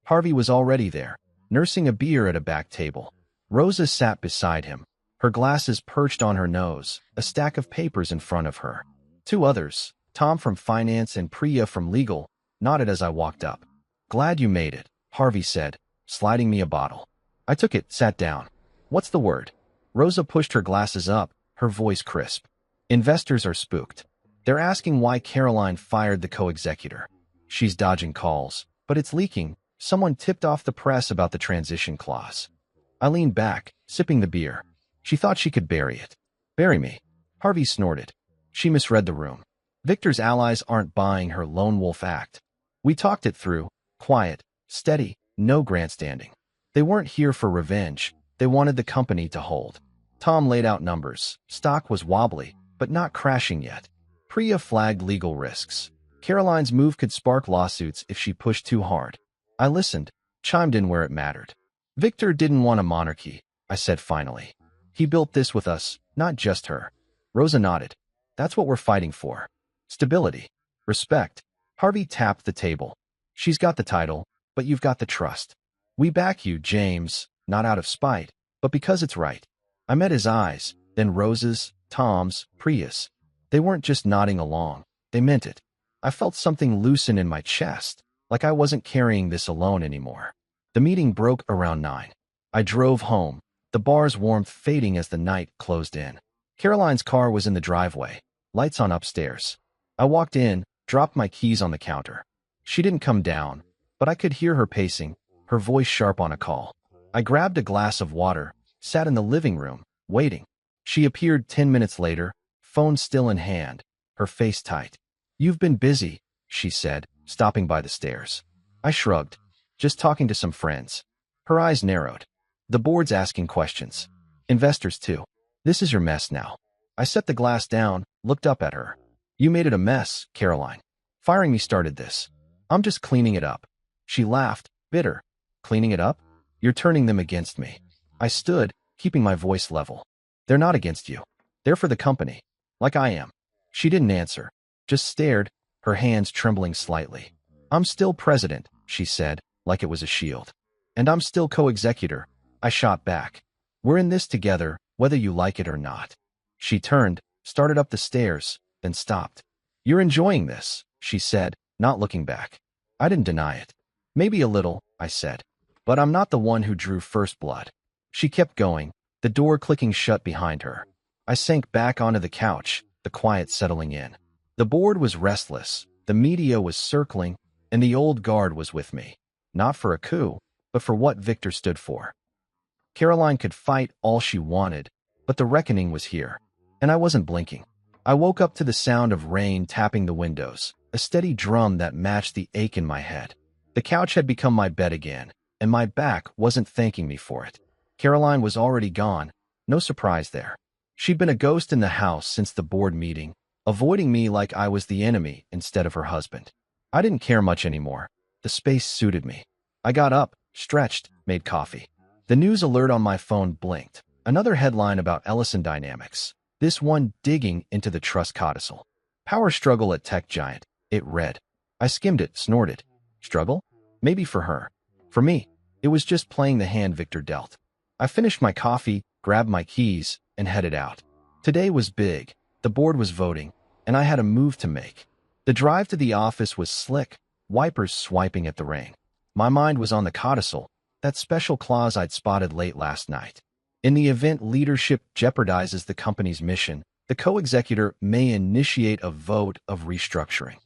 Harvey was already there, nursing a beer at a back table. Rosa sat beside him, her glasses perched on her nose, a stack of papers in front of her. 2 others, Tom from finance and Priya from legal, nodded as I walked up. Glad you made it, Harvey said, sliding me a bottle. I took it, sat down. What's the word? Rosa pushed her glasses up, her voice crisp. Investors are spooked. They're asking why Caroline fired the co-executor. She's dodging calls, but it's leaking. Someone tipped off the press about the transition clause. I leaned back, sipping the beer. She thought she could bury it. Bury me? Harvey snorted. She misread the room. Victor's allies aren't buying her lone wolf act. We talked it through, quiet, steady, no grandstanding. They weren't here for revenge. They wanted the company to hold. Tom laid out numbers. Stock was wobbly, but not crashing yet. Priya flagged legal risks. Caroline's move could spark lawsuits if she pushed too hard. I listened, chimed in where it mattered. Victor didn't want a monarchy, I said finally. He built this with us, not just her. Rosa nodded. That's what we're fighting for. Stability. Respect. Harvey tapped the table. She's got the title, but you've got the trust. We back you, James, not out of spite, but because it's right. I met his eyes, then Rose's, Tom's, Priya's. They weren't just nodding along. They meant it. I felt something loosen in my chest, like I wasn't carrying this alone anymore. The meeting broke around 9. I drove home, the bar's warmth fading as the night closed in. Caroline's car was in the driveway, lights on upstairs. I walked in, dropped my keys on the counter. She didn't come down, but I could hear her pacing, her voice sharp on a call. I grabbed a glass of water, sat in the living room, waiting. She appeared 10 minutes later, phone still in hand, her face tight. You've been busy, she said, stopping by the stairs. I shrugged. Just talking to some friends. Her eyes narrowed. The board's asking questions. Investors too. This is your mess now. I set the glass down, looked up at her. You made it a mess, Caroline. Firing me started this. I'm just cleaning it up. She laughed, bitter. Cleaning it up? You're turning them against me. I stood, keeping my voice level. They're not against you. They're for the company. Like I am. She didn't answer. Just stared, her hands trembling slightly. I'm still president, she said, like it was a shield. And I'm still co-executor. I shot back. We're in this together, whether you like it or not. She turned, started up the stairs, then stopped. You're enjoying this, she said, not looking back. I didn't deny it. Maybe a little, I said. But I'm not the one who drew first blood. She kept going, the door clicking shut behind her. I sank back onto the couch, the quiet settling in. The board was restless, the media was circling, and the old guard was with me. Not for a coup, but for what Victor stood for. Caroline could fight all she wanted, but the reckoning was here, and I wasn't blinking. I woke up to the sound of rain tapping the windows, a steady drum that matched the ache in my head. The couch had become my bed again, and my back wasn't thanking me for it. Caroline was already gone, no surprise there. She'd been a ghost in the house since the board meeting, avoiding me like I was the enemy instead of her husband. I didn't care much anymore. The space suited me. I got up, stretched, made coffee. The news alert on my phone blinked. Another headline about Ellison Dynamics. This one digging into the trust codicil. Power struggle at tech giant, it read. I skimmed it, snorted. Struggle? Maybe for her. For me, it was just playing the hand Victor dealt. I finished my coffee, grabbed my keys, and headed out. Today was big. The board was voting, and I had a move to make. The drive to the office was slick, wipers swiping at the rain. My mind was on the codicil, that special clause I'd spotted late last night. In the event leadership jeopardizes the company's mission, the co-executor may initiate a vote of restructuring.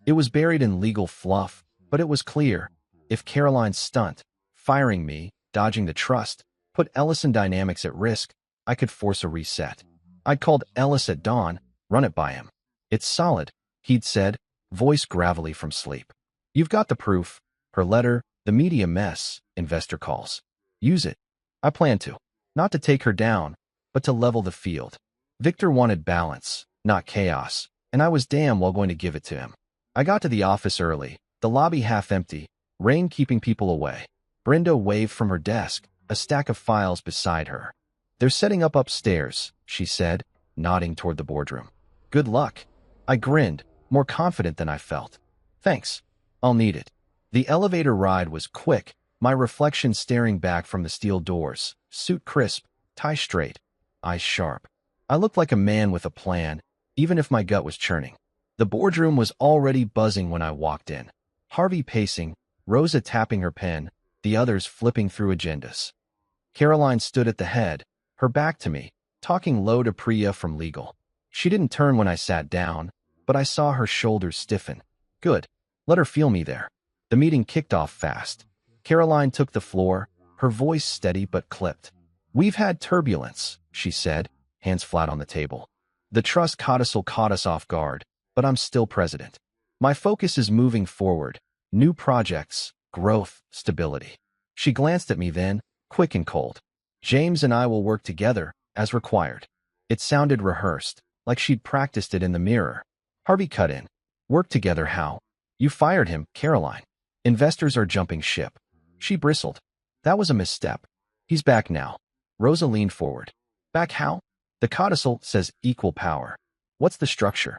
It was buried in legal fluff, but it was clear. If Caroline's stunt, firing me, dodging the trust, put Ellison Dynamics at risk, I could force a reset. I'd called Ellis at dawn, run it by him. It's solid, he'd said, voice gravelly from sleep. You've got the proof. Her letter, the media mess, investor calls. Use it. I plan to. Not to take her down, but to level the field. Victor wanted balance, not chaos, and I was damn well going to give it to him. I got to the office early, the lobby half empty, rain keeping people away. Brenda waved from her desk, a stack of files beside her. They're setting up upstairs, she said, nodding toward the boardroom. Good luck. I grinned, more confident than I felt. Thanks. I'll need it. The elevator ride was quick, my reflection staring back from the steel doors, suit crisp, tie straight, eyes sharp. I looked like a man with a plan, even if my gut was churning. The boardroom was already buzzing when I walked in. Harvey pacing, Rosa tapping her pen, the others flipping through agendas. Caroline stood at the head, her back to me, talking low to Priya from legal. She didn't turn when I sat down, but I saw her shoulders stiffen. Good. Let her feel me there. The meeting kicked off fast. Caroline took the floor, her voice steady but clipped. We've had turbulence, she said, hands flat on the table. The trust codicil caught us off guard, but I'm still president. My focus is moving forward. New projects, growth, stability. She glanced at me then, quick and cold. James and I will work together, as required. It sounded rehearsed, like she'd practiced it in the mirror. Harvey cut in. Work together how? You fired him, Caroline. Investors are jumping ship. She bristled. That was a misstep. He's back now. Rosa leaned forward. Back how? The codicil says equal power. What's the structure?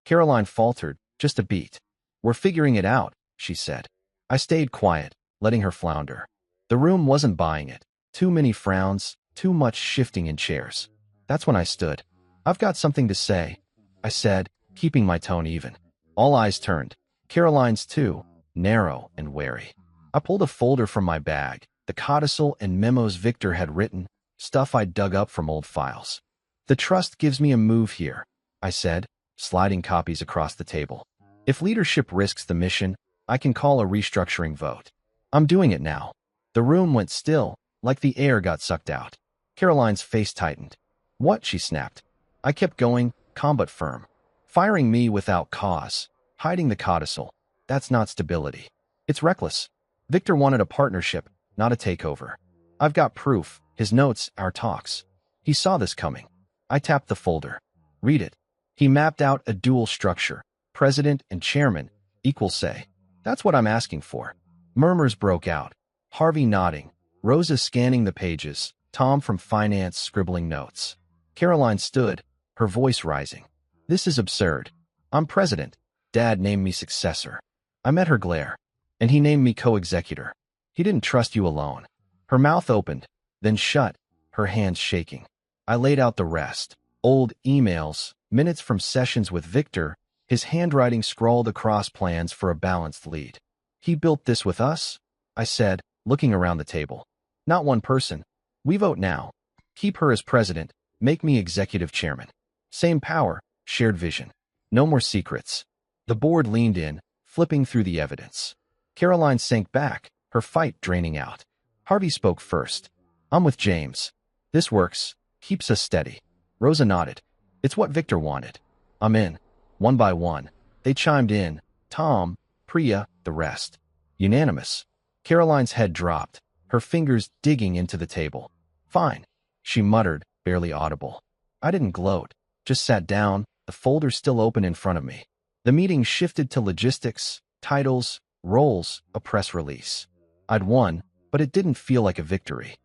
Caroline faltered, just a beat. We're figuring it out, she said. I stayed quiet, letting her flounder. The room wasn't buying it. Too many frowns, too much shifting in chairs. That's when I stood. I've got something to say, I said, keeping my tone even. All eyes turned. Caroline's too, narrow and wary. I pulled a folder from my bag, the codicil and memos Victor had written, stuff I'd dug up from old files. The trust gives me a move here, I said, sliding copies across the table. If leadership risks the mission, I can call a restructuring vote. I'm doing it now. The room went still, like the air got sucked out. Caroline's face tightened. What? She snapped. I kept going, calm but firm. Firing me without cause, hiding the codicil. That's not stability. It's reckless. Victor wanted a partnership, not a takeover. I've got proof, his notes, our talks. He saw this coming. I tapped the folder. Read it. He mapped out a dual structure. President and chairman, equal say. That's what I'm asking for. Murmurs broke out. Harvey nodding. Rosa scanning the pages. Tom from finance scribbling notes. Caroline stood, her voice rising. This is absurd. I'm president. Dad named me successor. I met her glare. And he named me co-executor. He didn't trust you alone. Her mouth opened, then shut, her hands shaking. I laid out the rest. Old emails, minutes from sessions with Victor, his handwriting scrawled across plans for a balanced lead. He built this with us? I said, looking around the table. Not one person. We vote now. Keep her as president, make me executive chairman. Same power, shared vision. No more secrets. The board leaned in, flipping through the evidence. Caroline sank back, her fight draining out. Harvey spoke first. I'm with James. This works, keeps us steady. Rosa nodded. It's what Victor wanted. I'm in. One by one. They chimed in. Tom, Priya, the rest. Unanimous. Caroline's head dropped, her fingers digging into the table. Fine, she muttered, barely audible. I didn't gloat, just sat down, the folder still open in front of me. The meeting shifted to logistics, titles, roles, a press release. I'd won, but it didn't feel like a victory.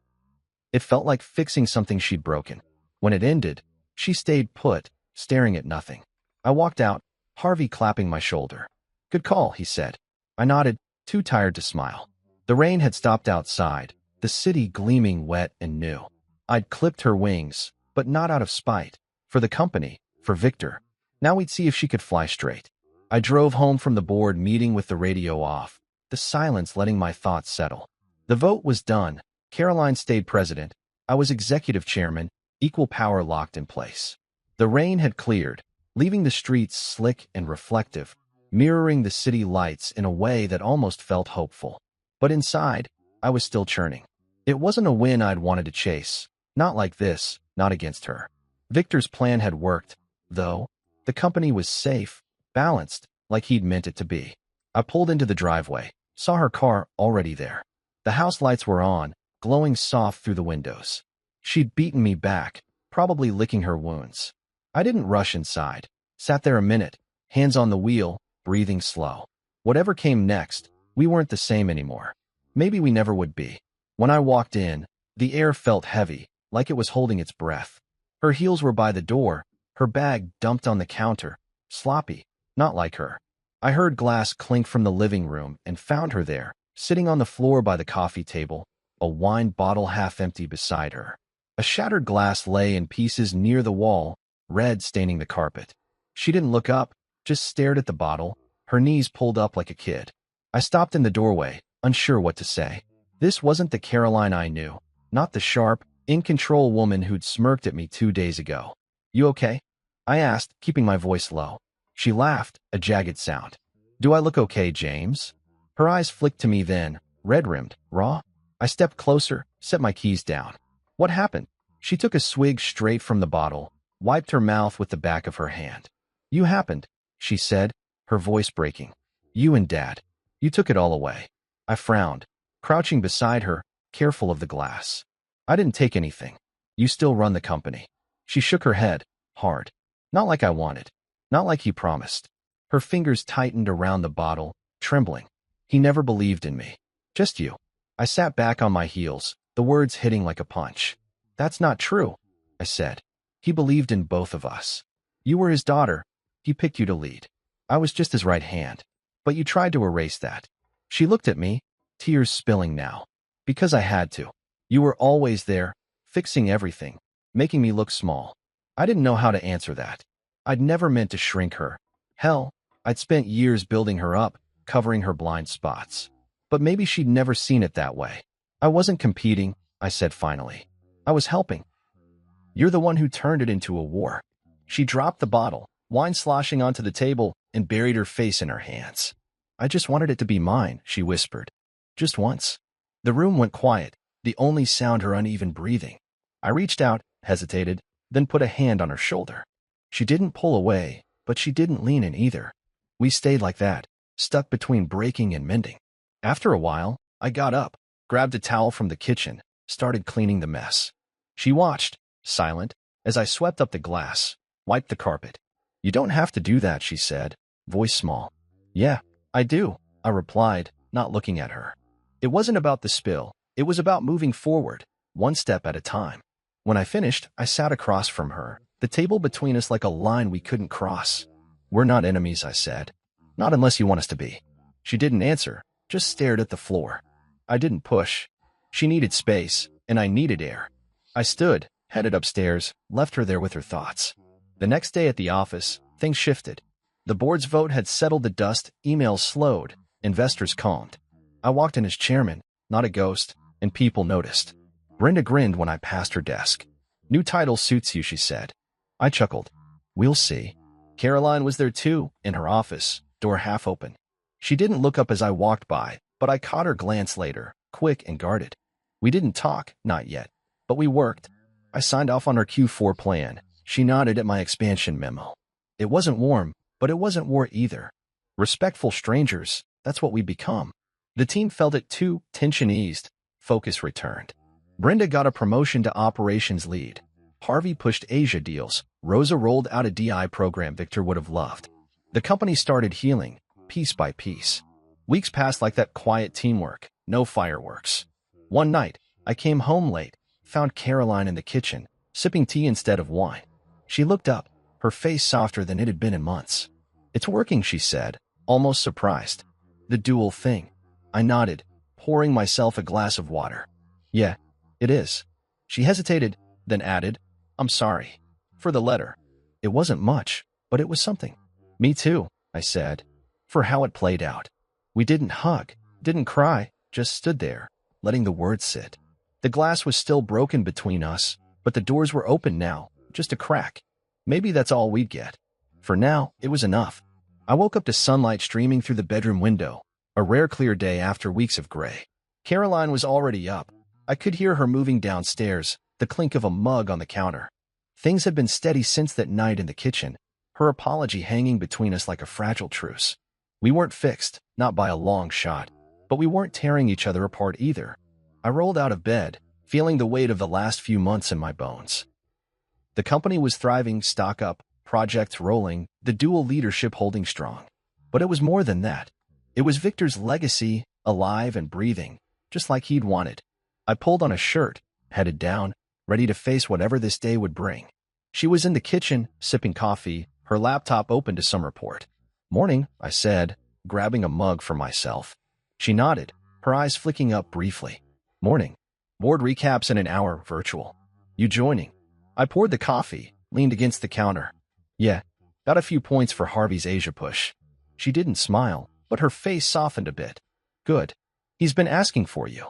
It felt like fixing something she'd broken. When it ended, she stayed put, staring at nothing. I walked out, Harvey clapping my shoulder. Good call, he said. I nodded, too tired to smile. The rain had stopped outside, the city gleaming wet and new. I'd clipped her wings, but not out of spite. For the company, for Victor. Now we'd see if she could fly straight. I drove home from the board meeting with the radio off, the silence letting my thoughts settle. The vote was done. Caroline stayed president. I was executive chairman, equal power locked in place. The rain had cleared, leaving the streets slick and reflective, mirroring the city lights in a way that almost felt hopeful. But inside, I was still churning. It wasn't a win I'd wanted to chase. Not like this, not against her. Victor's plan had worked, though. The company was safe, balanced, like he'd meant it to be. I pulled into the driveway, saw her car already there. The house lights were on, glowing soft through the windows. She'd beaten me back, probably licking her wounds. I didn't rush inside, sat there a minute, hands on the wheel, breathing slow. Whatever came next, we weren't the same anymore. Maybe we never would be. When I walked in, the air felt heavy, like it was holding its breath. Her heels were by the door, her bag dumped on the counter, sloppy, not like her. I heard glass clink from the living room and found her there, sitting on the floor by the coffee table, a wine bottle half empty beside her. A shattered glass lay in pieces near the wall, red staining the carpet. She didn't look up, just stared at the bottle, her knees pulled up like a kid. I stopped in the doorway, unsure what to say. This wasn't the Caroline I knew. not the sharp, in-control woman who'd smirked at me 2 days ago. You okay? I asked, keeping my voice low. She laughed, a jagged sound. Do I look okay, James? Her eyes flicked to me then, red-rimmed, raw. I stepped closer, set my keys down. What happened? She took a swig straight from the bottle, wiped her mouth with the back of her hand. You happened, she said, her voice breaking. You and Dad. You took it all away. I frowned, crouching beside her, careful of the glass. I didn't take anything. You still run the company. She shook her head, hard. Not like I wanted. Not like he promised. Her fingers tightened around the bottle, trembling. He never believed in me. Just you. I sat back on my heels, the words hitting like a punch. That's not true, I said. He believed in both of us. You were his daughter. He picked you to lead. I was just his right hand. But you tried to erase that. She looked at me, tears spilling now. Because I had to. You were always there, fixing everything, making me look small. I didn't know how to answer that. I'd never meant to shrink her. Hell, I'd spent years building her up, covering her blind spots. But maybe she'd never seen it that way. I wasn't competing, I said finally. I was helping. You're the one who turned it into a war. She dropped the bottle, wine sloshing onto the table, and buried her face in her hands. I just wanted it to be mine, she whispered. Just once. The room went quiet, the only sound her uneven breathing. I reached out, hesitated, then put a hand on her shoulder. She didn't pull away, but she didn't lean in either. We stayed like that, stuck between breaking and mending. After a while, I got up, grabbed a towel from the kitchen, started cleaning the mess. She watched, silent, as I swept up the glass, wiped the carpet. You don't have to do that, she said, voice small. Yeah, I do, I replied, not looking at her. It wasn't about the spill, it was about moving forward, one step at a time. When I finished, I sat across from her, the table between us like a line we couldn't cross. We're not enemies, I said. Not unless you want us to be. She didn't answer, just stared at the floor. I didn't push. She needed space, and I needed air. I stood, headed upstairs, left her there with her thoughts. The next day at the office, things shifted. The board's vote had settled the dust, emails slowed, investors calmed. I walked in as chairman, not a ghost, and people noticed. Brenda grinned when I passed her desk. New title suits you, she said. I chuckled. We'll see. Caroline was there too, in her office, door half open. She didn't look up as I walked by, but I caught her glance later, quick and guarded. We didn't talk, not yet, but we worked. I signed off on her Q4 plan. She nodded at my expansion memo. It wasn't warm, but it wasn't war either. Respectful strangers, that's what we'd become. The team felt it too, tension eased, focus returned. Brenda got a promotion to operations lead. Harvey pushed Asia deals. Rosa rolled out a DI program Victor would have loved. The company started healing, piece by piece. Weeks passed like that, quiet teamwork, no fireworks. One night, I came home late, found Caroline in the kitchen, sipping tea instead of wine. She looked up, her face softer than it had been in months. It's working, she said, almost surprised. The dual thing. I nodded, pouring myself a glass of water. Yeah, it is. She hesitated, then added, I'm sorry. For the letter. It wasn't much, but it was something. Me too, I said, for how it played out. We didn't hug, didn't cry, just stood there, letting the words sit. The glass was still broken between us, but the doors were open now, just a crack. Maybe that's all we'd get. For now, it was enough. I woke up to sunlight streaming through the bedroom window, a rare clear day after weeks of gray. Caroline was already up. I could hear her moving downstairs, the clink of a mug on the counter. Things had been steady since that night in the kitchen, her apology hanging between us like a fragile truce. We weren't fixed, not by a long shot, but we weren't tearing each other apart either. I rolled out of bed, feeling the weight of the last few months in my bones. The company was thriving, stock up, projects rolling, the dual leadership holding strong. But it was more than that. It was Victor's legacy, alive and breathing, just like he'd wanted. I pulled on a shirt, headed down, ready to face whatever this day would bring. She was in the kitchen, sipping coffee, her laptop open to some report. Morning, I said, grabbing a mug for myself. She nodded, her eyes flicking up briefly. Morning. Board recaps in an hour, virtual. You joining? I poured the coffee, leaned against the counter. Yeah, got a few points for Harvey's Asia push. She didn't smile, but her face softened a bit. Good. He's been asking for you.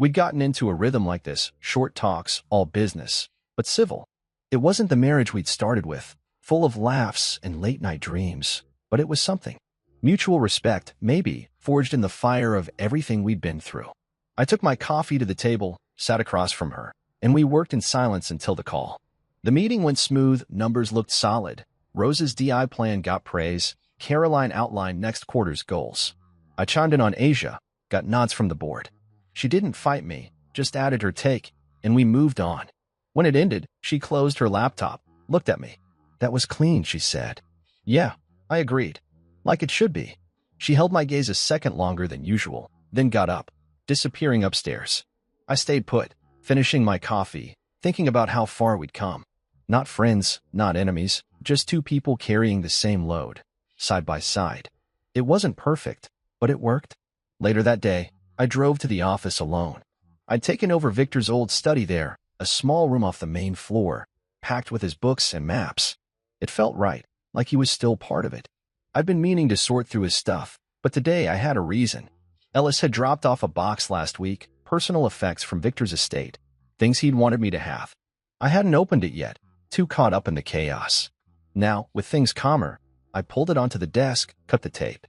We'd gotten into a rhythm like this, short talks, all business, but civil. It wasn't the marriage we'd started with, full of laughs and late-night dreams, but it was something. Mutual respect, maybe, forged in the fire of everything we'd been through. I took my coffee to the table, sat across from her, and we worked in silence until the call. The meeting went smooth, numbers looked solid. Rose's DI plan got praise. Caroline outlined next quarter's goals. I chimed in on Asia, got nods from the board. She didn't fight me, just added her take, and we moved on. When it ended, she closed her laptop, looked at me. "That was clean," she said. "Yeah," I agreed. "Like it should be." She held my gaze a second longer than usual, then got up, disappearing upstairs. I stayed put, finishing my coffee, thinking about how far we'd come. Not friends, not enemies, just two people carrying the same load, side by side. It wasn't perfect, but it worked. Later that day, I drove to the office alone. I'd taken over Victor's old study there, a small room off the main floor, packed with his books and maps. It felt right, like he was still part of it. I'd been meaning to sort through his stuff, but today I had a reason. Ellis had dropped off a box last week, personal effects from Victor's estate, things he'd wanted me to have. I hadn't opened it yet, too caught up in the chaos. Now, with things calmer, I pulled it onto the desk, cut the tape.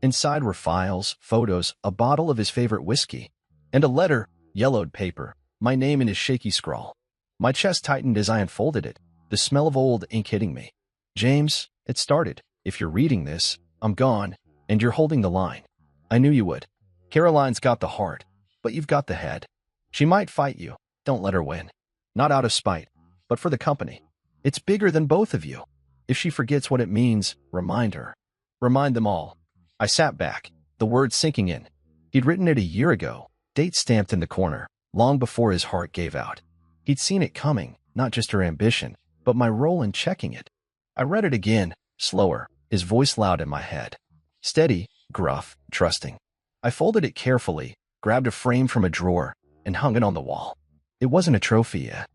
Inside were files, photos, a bottle of his favorite whiskey, and a letter, yellowed paper, my name in his shaky scrawl. My chest tightened as I unfolded it, the smell of old ink hitting me. "James," it started, "if you're reading this, I'm gone, and you're holding the line. I knew you would. Caroline's got the heart, but you've got the head. She might fight you. Don't let her win. Not out of spite, but for the company. It's bigger than both of you. If she forgets what it means, remind her. Remind them all." I sat back, the words sinking in. He'd written it a year ago, date stamped in the corner, long before his heart gave out. He'd seen it coming, not just her ambition, but my role in checking it. I read it again, slower, his voice loud in my head. Steady, gruff, trusting. I folded it carefully, grabbed a frame from a drawer, and hung it on the wall. It wasn't a trophy yet.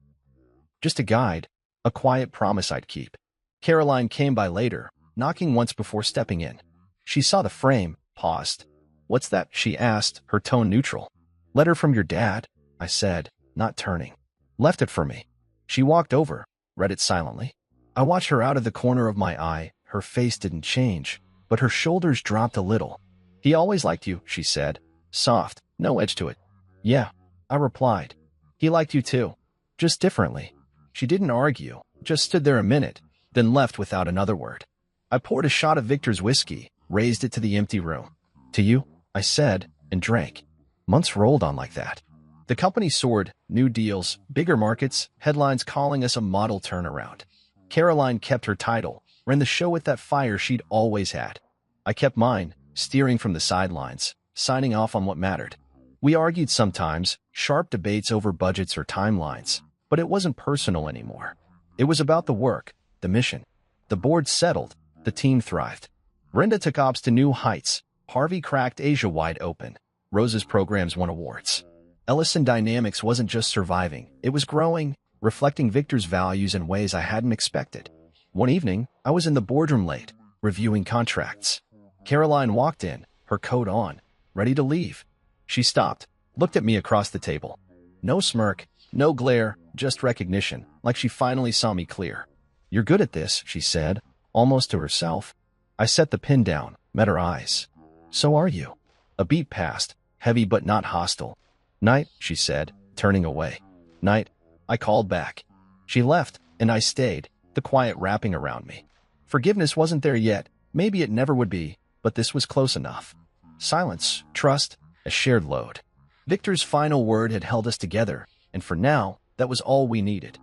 Just a guide, a quiet promise I'd keep. Caroline came by later, knocking once before stepping in. She saw the frame, paused. "What's that?" she asked, her tone neutral. "Letter from your dad," I said, not turning. "Left it for me." She walked over, read it silently. I watched her out of the corner of my eye. Her face didn't change, but her shoulders dropped a little. "He always liked you," she said, soft, no edge to it. "Yeah," I replied. "He liked you too, just differently." She didn't argue, just stood there a minute, then left without another word. I poured a shot of Victor's whiskey, raised it to the empty room. "To you," I said, and drank. Months rolled on like that. The company soared, new deals, bigger markets, headlines calling us a model turnaround. Caroline kept her title, ran the show with that fire she'd always had. I kept mine, steering from the sidelines, signing off on what mattered. We argued sometimes, sharp debates over budgets or timelines, but it wasn't personal anymore. It was about the work, the mission. The board settled, the team thrived. Brenda took ops to new heights. Harvey cracked Asia wide open. Rose's programs won awards. Ellison Dynamics wasn't just surviving, it was growing, reflecting Victor's values in ways I hadn't expected. One evening, I was in the boardroom late, reviewing contracts. Caroline walked in, her coat on, ready to leave. She stopped, looked at me across the table. No smirk, no glare, just recognition, like she finally saw me clear. "You're good at this," she said, almost to herself. I set the pen down, met her eyes. "So are you." A beat passed, heavy but not hostile. "Night," she said, turning away. "Night," I called back. She left, and I stayed, the quiet wrapping around me. Forgiveness wasn't there yet, maybe it never would be, but this was close enough. Silence, trust, a shared load. Victor's final word had held us together, and for now, that was all we needed.